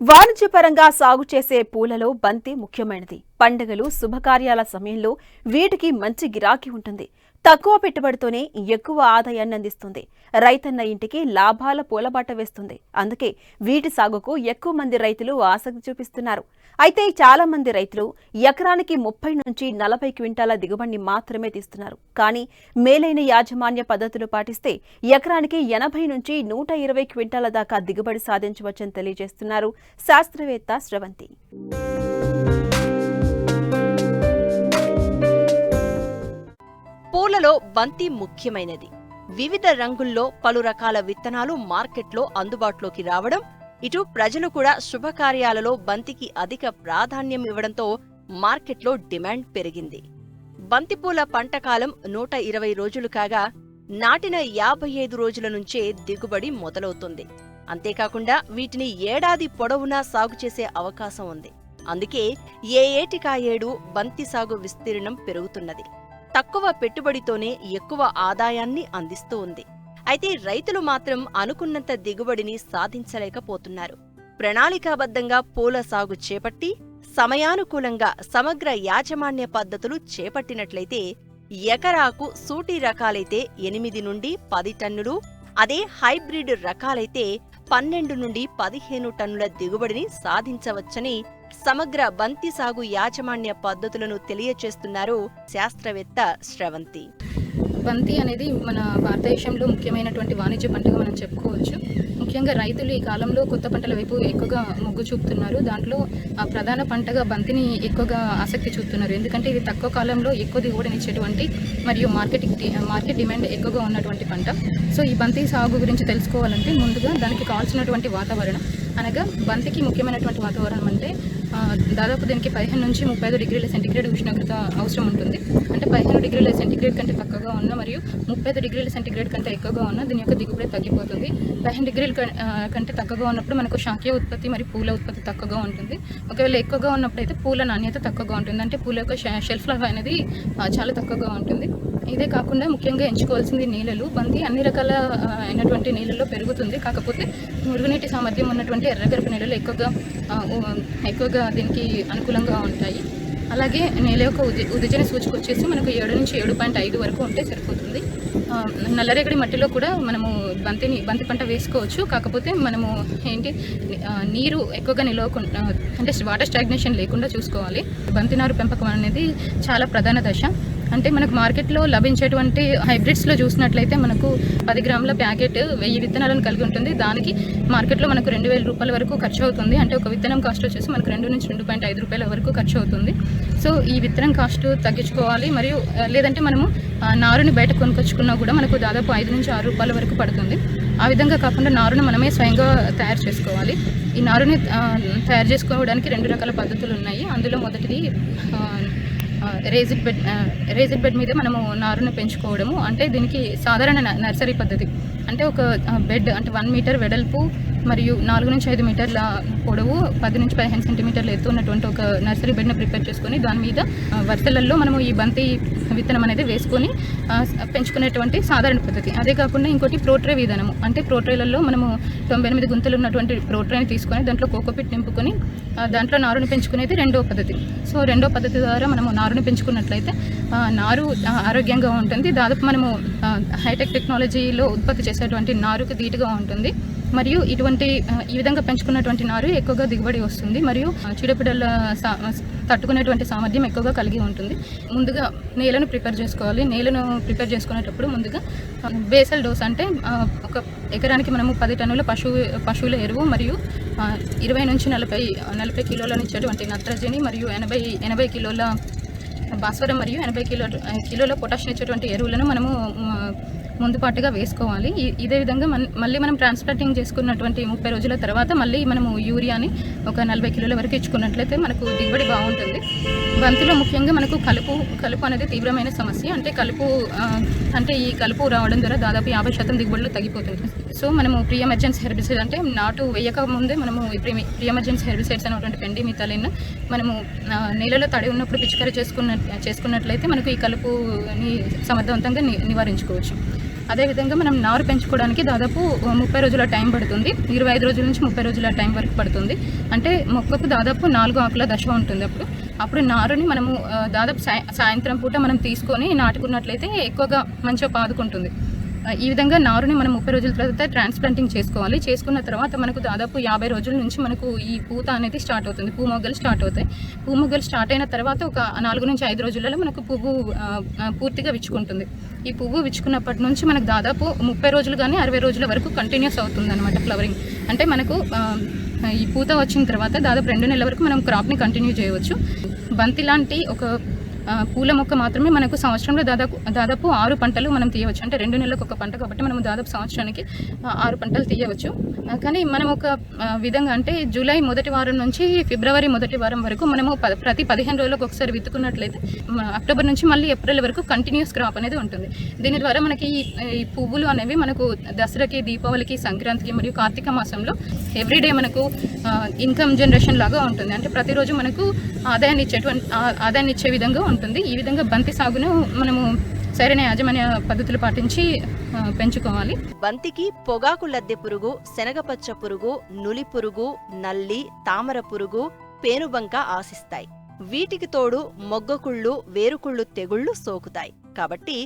వాణిజ్యపరంగా సాగు చేసే పూలలో బంతి ముఖ్యమైనది. పండుగలు, శుభకార్యాల సమయంలో వీటికి మంచి గిరాకీ ఉంటుంది. తక్కువ పెట్టుబడితోనే ఎక్కువ ఆదాయాన్ని అందిస్తుంది. రైతన్న ఇంటికి లాభాల పూలబాట వేస్తుంది. అందుకే వీటి సాగుకు ఎక్కువ మంది రైతులు ఆసక్తి చూపిస్తున్నారు. అయితే చాలా మంది రైతులు ఎకరానికి 30 నుంచి 40 క్వింటాల దిగుబడిని మాత్రమే తీస్తున్నారు. కానీ మేలైన యాజమాన్య పద్ధతులు పాటిస్తే ఎకరానికి 80 నుంచి 120 క్వింటాల దాకా దిగుబడి సాధించవచ్చని తెలియజేస్తున్నారు శాస్త్రవేత్త స్రవంతి. పూలలో బంతి ముఖ్యమైనది. వివిధ రంగుల్లో పలు రకాల విత్తనాలు మార్కెట్లో అందుబాటులోకి రావడం, ఇటు ప్రజలు కూడా శుభకార్యాలలో బంతికి అధిక ప్రాధాన్యం ఇవ్వడంతో మార్కెట్లో డిమాండ్ పెరిగింది. బంతిపూల పంటకాలం 120 రోజులు కాగా నాటిన 55 రోజుల నుంచే దిగుబడి మొదలవుతుంది. అంతేకాకుండా వీటిని ఏడాది పొడవునా సాగు చేసే అవకాశం ఉంది. అందుకే ఏ ఏటికాయేడు బంతి సాగు విస్తీర్ణం పెరుగుతున్నది. తక్కువ పెట్టుబడితోనే ఎక్కువ ఆదాయాన్ని అందిస్తూ ఉంది. అయితే రైతులు మాత్రం అనుకున్నంత దిగుబడిని సాధించలేకపోతున్నారు. ప్రణాళికాబద్ధంగా పూల సాగు చేపట్టి సమయానుకూలంగా సమగ్ర యాజమాన్య పద్ధతులు చేపట్టినట్లయితే ఎకరాకు సూటి రకాలైతే 8 నుండి 10 టన్నులు, అదే హైబ్రిడ్ రకాలైతే 12 నుండి 15 టన్నుల దిగుబడిని సాధించవచ్చని సమగ్ర బంతి సాగు యాజమాన్య పద్ధతులను తెలియచేస్తున్నారు శాస్త్రవేత్త స్రవంతి. బంతి అనేది మన భారతదేశంలో ముఖ్యమైనటువంటి వాణిజ్య పంటగా మనం చెప్పుకోవచ్చు. ముఖ్యంగా రైతులు ఈ కాలంలో కొత్త పంటల వైపు ఎక్కువగా మొగ్గు చూపుతున్నారు. దాంట్లో ప్రధాన పంటగా బంతిని ఎక్కువగా ఆసక్తి చూపుతున్నారు. ఎందుకంటే ఇది తక్కువ కాలంలో ఎక్కువ దిగుబడినిచ్చేటువంటి మరియు మార్కెట్ డిమాండ్ ఎక్కువగా ఉన్నటువంటి పంట. సో ఈ బంతి సాగు గురించి తెలుసుకోవాలంటే ముందుగా దానికి కావాల్సినటువంటి వాతావరణం, అనగా బంతికి ముఖ్యమైనటువంటి వాతావరణం అంటే దాదాపు దీనికి 15 నుంచి 35 డిగ్రీల సెంటీగ్రేడ్ ఉష్ణోగ్రత అవసరం ఉంటుంది. అంటే 15 డిగ్రీల సెంటీగ్రేడ్ కంటే తక్కువగా ఉన్న మరియు 35 డిగ్రీల సెంటీగ్రేడ్ కంటే ఎక్కువగా ఉన్న దీని యొక్క దిగుబడి తగ్గిపోతుంది. 15 డిగ్రీల కంటే తక్కువగా ఉన్నప్పుడు మనకు శాఖీయ ఉత్పత్తి మరియు పూల ఉత్పత్తి తక్కువగా ఉంటుంది. ఒకవేళ ఎక్కువగా ఉన్నప్పుడు అయితే పూల నాణ్యత తక్కువగా ఉంటుంది. అంటే పూల యొక్క షెల్ఫ్ లైఫ్ అనేది చాలా తక్కువగా ఉంటుంది. ఇదే కాకుండా ముఖ్యంగా ఎంచుకోవాల్సింది నీళ్ళలు. బంతి అన్ని రకాల అయినటువంటి నీళ్ళల్లో పెరుగుతుంది. కాకపోతే మురుగునీటి సామర్థ్యం ఉన్నటువంటి ఎర్రగరప నీళ్ళలో ఎక్కువగా దీనికి అనుకూలంగా ఉంటాయి. అలాగే నేల యొక్క ఉదజన సూచిక వచ్చేసి మనకు 7 నుంచి 7.5 వరకు ఉంటే సరిపోతుంది. నల్లరేగడి మట్టిలో కూడా మనము బంతి పంట వేసుకోవచ్చు. కాకపోతే మనము నీరు ఎక్కువగా నిలవకుండా, అంటే వాటర్ స్టాగ్నేషన్ లేకుండా చూసుకోవాలి. బంతి నారు పెంపకం అనేది చాలా ప్రధాన దశ. అంటే మనకు మార్కెట్లో లభించేటువంటి హైబ్రిడ్స్లో చూసినట్లయితే మనకు 10 గ్రాముల ప్యాకెట్ 1000 విత్తనాలను కలిగి ఉంటుంది. దానికి మార్కెట్లో మనకు 2000 రూపాయల వరకు ఖర్చు అవుతుంది. అంటే ఒక విత్తనం కాస్ట్ వచ్చేసి మనకు 2 నుంచి 2.5 రూపాయల వరకు ఖర్చు అవుతుంది. సో ఈ విత్తనం కాస్ట్ తగ్గించుకోవాలి. మరియు లేదంటే మనము నారుని బయట కొనుకొచ్చుకున్నా కూడా మనకు దాదాపు 5 నుంచి 6 రూపాయల వరకు పడుతుంది. ఆ విధంగా కాకుండా నారుని మనమే స్వయంగా తయారు చేసుకోవాలి. ఈ నారుని తయారు చేసుకోవడానికి 2 రకాల పద్ధతులు ఉన్నాయి. అందులో మొదటిది రేజిడ్ బెడ్ మీద మనము నారును పెంచుకోవడము. అంటే దీనికి సాధారణ నర్సరీ పద్ధతి. అంటే ఒక బెడ్ అంటే 1 మీటర్ వెడల్పు మరియు 4 నుంచి 5 మీటర్ల పొడవు, 10 నుంచి 15 సెంటీమీటర్ల ఎత్తు ఉన్నటువంటి ఒక నర్సరీ బెడ్ని ప్రిపేర్ చేసుకొని దాని మీద వరుసలలో మనము ఈ బంతి విత్తనం అనేది వేసుకొని పెంచుకునేటువంటి సాధారణ పద్ధతి. అదే కాకుండా ఇంకోటి ప్రోట్రే విధానము. అంటే ప్రోట్రేలలో మనము 98 గుంతలు ఉన్నటువంటి ప్రోట్రేని తీసుకొని దాంట్లో కోకోపిట్ నింపుకొని దాంట్లో నారుని పెంచుకునేది రెండో పద్ధతి. సో రెండో పద్ధతి ద్వారా మనము నారుని పెంచుకున్నట్లయితే నారు ఆరోగ్యంగా ఉంటుంది. దాదాపు మనము హైటెక్ టెక్నాలజీలో ఉత్పత్తి చేసేటువంటి నారుకు ధీటుగా ఉంటుంది. మరియు ఈ విధంగా పెంచుకున్నటువంటి నారు ఎక్కువగా దిగుబడి వస్తుంది. మరియు చీడపీడల తట్టుకునేటువంటి సామర్థ్యం ఎక్కువగా కలిగి ఉంటుంది. ముందుగా నేలను ప్రిపేర్ చేసుకోవాలి. నేలను ప్రిపేర్ చేసుకునేటప్పుడు ముందుగా బేసల్ డోస్, అంటే ఒక ఎకరానికి మనము 10 టన్నుల పశువుల ఎరువు మరియు 20 నుంచి 40 కిలోల ఇచ్చేటువంటి నత్రజని మరియు 80 కిలోల భాస్వరం మరియు 80 కిలోల పొటాషియం ఇచ్చేటువంటి ఎరువులను మనము ముందుపాటుగా వేసుకోవాలి. ఇదే విధంగా మళ్ళీ మనం ట్రాన్స్ప్లాంటింగ్ చేసుకున్నటువంటి 30 రోజుల తర్వాత మళ్ళీ మనము యూరియాని ఒక 40 కిలోల వరకు ఇచ్చుకున్నట్లయితే మనకు దిగుబడి బాగుంటుంది. బంతిలో ముఖ్యంగా మనకు కలుపు అనేది తీవ్రమైన సమస్య. అంటే ఈ కలుపు రావడం ద్వారా దాదాపు 50% దిగుబడులు తగ్గిపోతుంది. సో మనము ప్రీ ఎమర్జెన్సీ హెర్బిసైడ్, అంటే నాటు వేయక ముందే మనము ప్రీ ఎమర్జెన్సీ హెర్బిసైడ్స్ అనేటువంటి పెండిమిథాలిన్ మనము నేలలో తడి ఉన్నప్పుడు పిచికారీ చేసుకున్నట్లయితే మనకు ఈ కలుపుని సమర్థవంతంగా నివారించుకోవచ్చు. అదేవిధంగా మనం నారు పెంచుకోవడానికి దాదాపు 30 రోజుల టైం పడుతుంది. 25 రోజుల నుంచి 30 రోజుల టైం వరకు పడుతుంది. అంటే మొక్కకు దాదాపు 4 ఆకుల దశ ఉంటుంది. అప్పుడు నారుని మనము దాదాపు సాయంత్రం పూట మనం తీసుకొని నాటుకున్నట్లయితే ఎక్కువగా మంచిగా పాదుకుంటుంది. ఈ విధంగా నారుని మనం 30 రోజుల తర్వాత ట్రాన్స్ప్లాంటింగ్ చేసుకోవాలి. చేసుకున్న తర్వాత మనకు దాదాపు 50 రోజుల నుంచి మనకు ఈ పూత అనేది స్టార్ట్ అవుతుంది. పువ్వు మొగ్గలు స్టార్ట్ అవుతాయి. పువ్వు మొగ్గలు స్టార్ట్ అయిన తర్వాత ఒక 4 నుంచి 5 రోజులలో మనకు పువ్వు పూర్తిగా విచ్చుకుంటుంది. ఈ పువ్వు విచ్చుకున్నప్పటి నుంచి మనకు దాదాపు 30 రోజులు కానీ 60 రోజుల వరకు కంటిన్యూస్ అవుతుంది అనమాట ఫ్లవరింగ్. అంటే మనకు ఈ పూత వచ్చిన తర్వాత దాదాపు 2 నెలల వరకు మనం క్రాప్ని కంటిన్యూ చేయవచ్చు. బంతి లాంటి ఒక పూల మొక్క మాత్రమే మనకు సంవత్సరంలో దాదాపు 6 పంటలు మనం తీయవచ్చు. అంటే 2 నెలలకు ఒక పంట కాబట్టి మనం దాదాపు సంవత్సరానికి 6 పంటలు తీయవచ్చు. కానీ మనం ఒక విధంగా అంటే జూలై మొదటి వారం నుంచి ఫిబ్రవరి మొదటి వారం వరకు మనము ప్రతి 15 రోజులకు ఒకసారి విత్తుకున్నట్లయితే అక్టోబర్ నుంచి మళ్ళీ ఏప్రిల్ వరకు కంటిన్యూస్ క్రాప్ అనేది ఉంటుంది. దీని ద్వారా మనకి ఈ పువ్వులు అనేవి మనకు దసరాకి, దీపావళికి, సంక్రాంతికి మరియు కార్తీక మాసంలో ఎవ్రీడే మనకు ఇన్కమ్ జనరేషన్ లాగా ఉంటుంది. అంటే ప్రతిరోజు మనకు ఆదాయాన్ని ఇచ్చే విధంగా ఉంటుంది. ఈ విధంగా బంతి సాగును మనము సరైన యాజమాన్య పద్ధతులు పాటించి పెంచుకోవాలి. బంతికి పొగాకు లద్దె పురుగు, శనగపచ్చ పురుగు, నులి పురుగు, నల్లి, తామర పురుగు, పేనుబంక ఆశిస్తాయి. వీటికి తోడు మొగ్గకుళ్ళు, వేరుకుళ్ళు తెగుళ్లు సోకుతాయి. కాబట్టి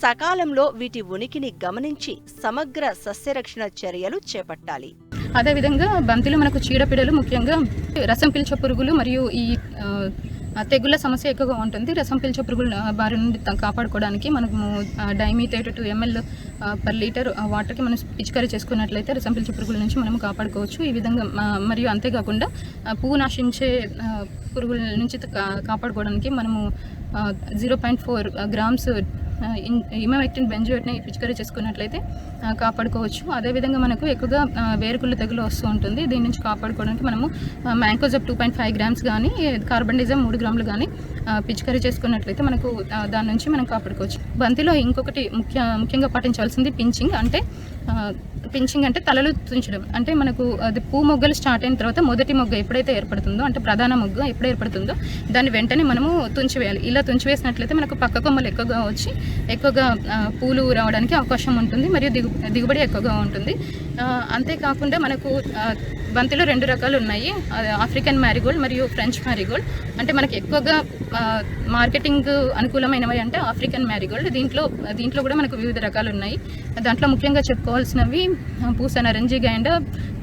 సకాలంలో వీటి ఉనికిని గమనించి సమగ్ర సస్యరక్షణ చర్యలు చేపట్టాలి. అదేవిధంగా బంతిలో మనకు చీడపీడలు, ముఖ్యంగా రసం పీల్చే పురుగులు మరియు ఈ తెగుళ్ళ సమస్య ఎక్కువగా ఉంటుంది. రసం పీల్చే పురుగుల బారి నుండి కాపాడుకోవడానికి మనము డైమిథేట్ 2 ml పర్ లీటర్ వాటర్కి మనం పిచికారీ చేసుకున్నట్లయితే రసం పీల్చే పురుగుల నుంచి మనం కాపాడుకోవచ్చు. ఈ విధంగా మరియు అంతేకాకుండా పువ్వు నాశించే పురుగుల నుంచి కాపాడుకోవడానికి మనము 0.4 grams ఇమామెక్టిన్ బెంజోయేట్ని పిచికారీ చేసుకున్నట్లయితే కాపాడుకోవచ్చు. అదేవిధంగా మనకు ఎక్కువగా వేరుకుళ్ళు తెగులు వస్తూ ఉంటుంది. దీని నుంచి కాపాడుకోవడానికి మనము మ్యాంకోజెబ్ 2.5 grams కానీ, కార్బండిజం 3 grams కానీ పిచికారీ చేసుకున్నట్లయితే మనకు దాని నుంచి మనం కాపాడుకోవచ్చు. బంతిలో ఇంకొకటి ముఖ్యంగా పాటించాల్సింది పించింగ్ అంటే తలలు తుంచడం. అంటే మనకు అది పువ్వు మొగ్గలు స్టార్ట్ అయిన తర్వాత మొదటి మొగ్గ ఎప్పుడైతే ఏర్పడుతుందో, అంటే ప్రధాన మొగ్గ ఎప్పుడు ఏర్పడుతుందో దాన్ని వెంటనే మనము తుంచివేయాలి. ఇలా తుంచివేసినట్లయితే మనకు పక్క కొమ్మలు ఎక్కువగా పూలు రావడానికి అవకాశం ఉంటుంది మరియు దిగుబడి ఎక్కువగా ఉంటుంది. అంతేకాకుండా మనకు బంతిలో 2 రకాలు ఉన్నాయి. ఆఫ్రికన్ మ్యారీగోల్డ్ మరియు ఫ్రెంచ్ మ్యారీగోల్డ్. అంటే మనకి ఎక్కువగా మార్కెటింగ్ అనుకూలమైనవి అంటే ఆఫ్రికన్ మ్యారీగోల్డ్. దీంట్లో కూడా మనకు వివిధ రకాలు ఉన్నాయి. దాంట్లో ముఖ్యంగా చెప్పుకోవాల్సినవి పూస నరంజి గైండ,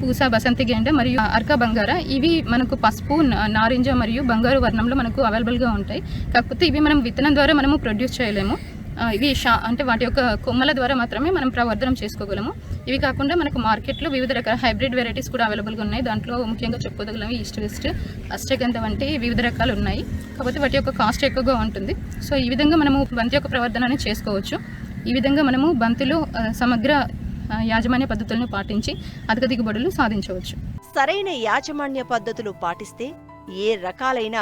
పూస బసంతి గైండ మరియు అర్కా బంగారా. ఇవి మనకు పసుపు, నారింజ మరియు బంగారు వర్ణంలో మనకు అవైలబుల్గా ఉంటాయి. కాకపోతే ఇవి మనం విత్తనం ద్వారా మనము ప్రొడ్యూస్ చేయలేము. ఇవి అంటే వాటి యొక్క కొమ్మల ద్వారా మాత్రమే మనం ప్రవర్ధనం చేసుకోగలము. ఇవి కాకుండా మనకు మార్కెట్లో వివిధ రకాల హైబ్రిడ్ వెరైటీస్ కూడా అవైలబుల్గా ఉన్నాయి. దాంట్లో ముఖ్యంగా చెప్పుకోదగినవి ఈస్ట్ వెస్ట్, అష్టగంధ వంటి వివిధ రకాలు ఉన్నాయి. కాకపోతే వాటి యొక్క కాస్ట్ ఎక్కువగా ఉంటుంది. సో ఈ విధంగా మనము బంతి యొక్క ప్రవర్ధనని చేసుకోవచ్చు. ఈ విధంగా మనము బంతిలో సమగ్ర యాజమాన్య పద్ధతులను పాటించి అధిక దిగుబడులు సాధించవచ్చు. సరైన యాజమాన్య పద్ధతులు పాటిస్తే ఏ రకాలైన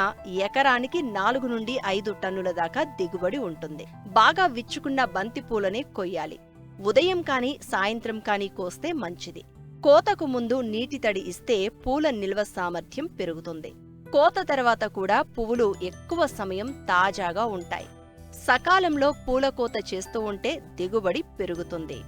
ఎకరానికి 4 నుండి 5 టన్నుల దాకా దిగుబడి ఉంటుంది. బాగా విచ్చుకున్న బంతి పూలనే కొయ్యాలి. ఉదయం కాని సాయంత్రం కాని కోస్తే మంచిది. కోతకు ముందు నీటి తడి ఇస్తే పూల నిల్వ సామర్థ్యం పెరుగుతుంది. కోత తర్వాత కూడా పువ్వులు ఎక్కువ సమయం తాజాగా ఉంటాయి. సకాలంలో పూల కోత చేస్తూ ఉంటే దిగుబడి పెరుగుతుంది.